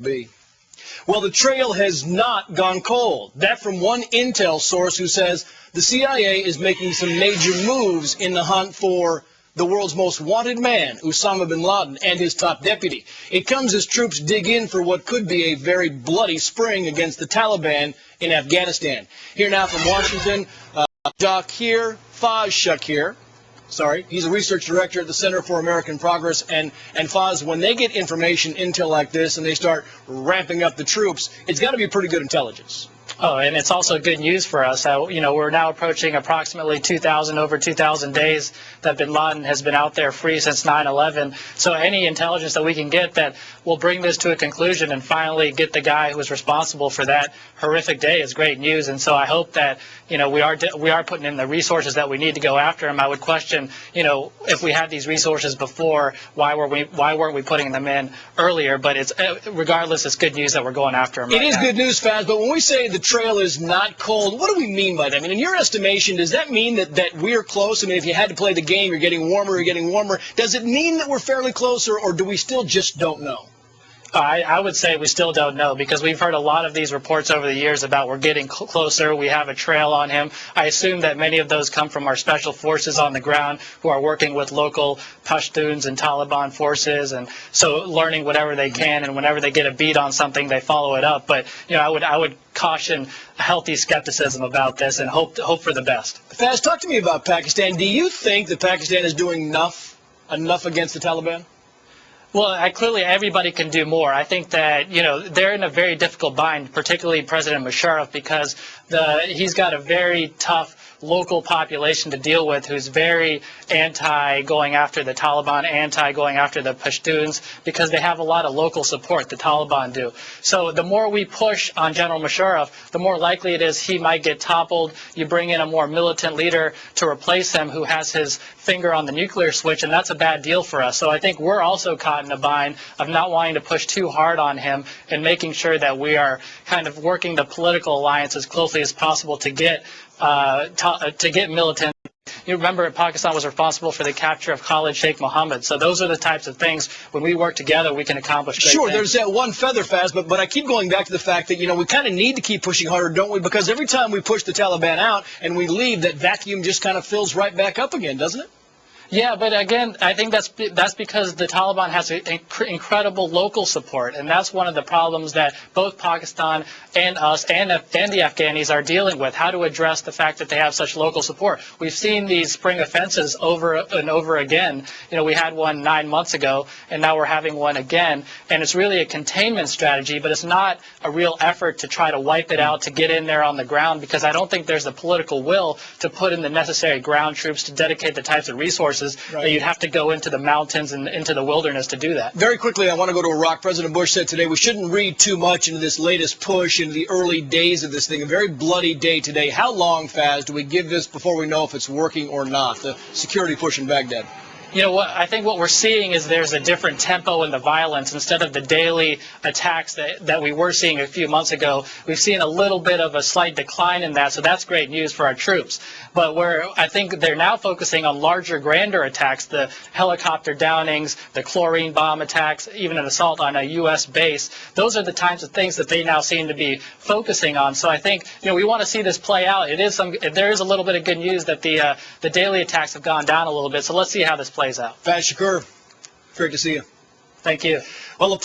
be. Well, the trail has not gone cold. That from one intel source who says the CIA is making some major moves in the hunt for the world's most wanted man, Osama bin Laden, and his top deputy. It comes as troops dig in for what could be a very bloody spring against the Taliban in Afghanistan. Here now from Washington, Shakir. Sorry, he's a research director at the Center for American Progress. And Faiz, when they get information, intel like this, and they start ramping up the troops, it's got to be pretty good intelligence. Oh, and it's also good news for us. We're now approaching approximately over 2,000 days that bin Laden has been out there free since 9/11. So any intelligence that we can get that will bring this to a conclusion and finally get the guy who was responsible for that horrific day is great news. And so I hope that we are putting in the resources that we need to go after him. I would question, if we had these resources before, why weren't we putting them in earlier? But regardless, it's good news that we're going after him. It is good news, Faz. But when we say the trail is not cold, what do we mean by that? I mean, in your estimation, does that mean that we're close? I mean, if you had to play the game, you're getting warmer. Does it mean that we're fairly close, or do we still just don't know? I would say we still don't know, because we've heard a lot of these reports over the years about we're getting closer, we have a trail on him. I assume that many of those come from our special forces on the ground who are working with local Pashtuns and Taliban forces, and so learning whatever they can, and whenever they get a beat on something, they follow it up. But I would caution healthy skepticism about this and hope for the best. Faz, talk to me about Pakistan. Do you think that Pakistan is doing enough against the Taliban? Well, clearly everybody can do more. I think that, they're in a very difficult bind, particularly President Musharraf, because he's got a very tough local population to deal with who's very anti-going after the Taliban, anti-going after the Pashtuns, because they have a lot of local support, the Taliban do. So the more we push on General Musharraf, the more likely it is he might get toppled. You bring in a more militant leader to replace him who has his finger on the nuclear switch, and that's a bad deal for us. So I think we're also caught in a bind of not wanting to push too hard on him and making sure that we are kind of working the political alliance as closely as possible to get militant. You remember Pakistan was responsible for the capture of Khalid Sheikh Mohammed. So those are the types of things, when we work together, we can accomplish great Sure, things. There's that one feather, Faz, but I keep going back to the fact that, we kind of need to keep pushing harder, don't we? Because every time we push the Taliban out and we leave, that vacuum just kind of fills right back up again, doesn't it? Yeah, but again, I think that's because the Taliban has incredible local support, and that's one of the problems that both Pakistan and us and the Afghanis are dealing with, how to address the fact that they have such local support. We've seen these spring offenses over and over again. We had one 9 months ago, and now we're having one again, and it's really a containment strategy, but it's not a real effort to try to wipe it out, to get in there on the ground, because I don't think there's the political will to put in the necessary ground troops to dedicate the types of resources that you'd have to go into the mountains and into the wilderness to do that. Very quickly, I want to go to Iraq. President Bush said today we shouldn't read too much into this latest push, into the early days of this thing. A very bloody day today. How long, Faz, do we give this before we know if it's working or not, the security push in Baghdad? I think what we're seeing is there's a different tempo in the violence. Instead of the daily attacks that we were seeing a few months ago, we've seen a little bit of a slight decline in that, so that's great news for our troops. But I think they're now focusing on larger, grander attacks, the helicopter downings, the chlorine bomb attacks, even an assault on a U.S. base. Those are the types of things that they now seem to be focusing on. So I think, we want to see this play out. There is a little bit of good news that the daily attacks have gone down a little bit, so let's see how this plays out. Faiz, Shakir, great to see you. Thank you. Well,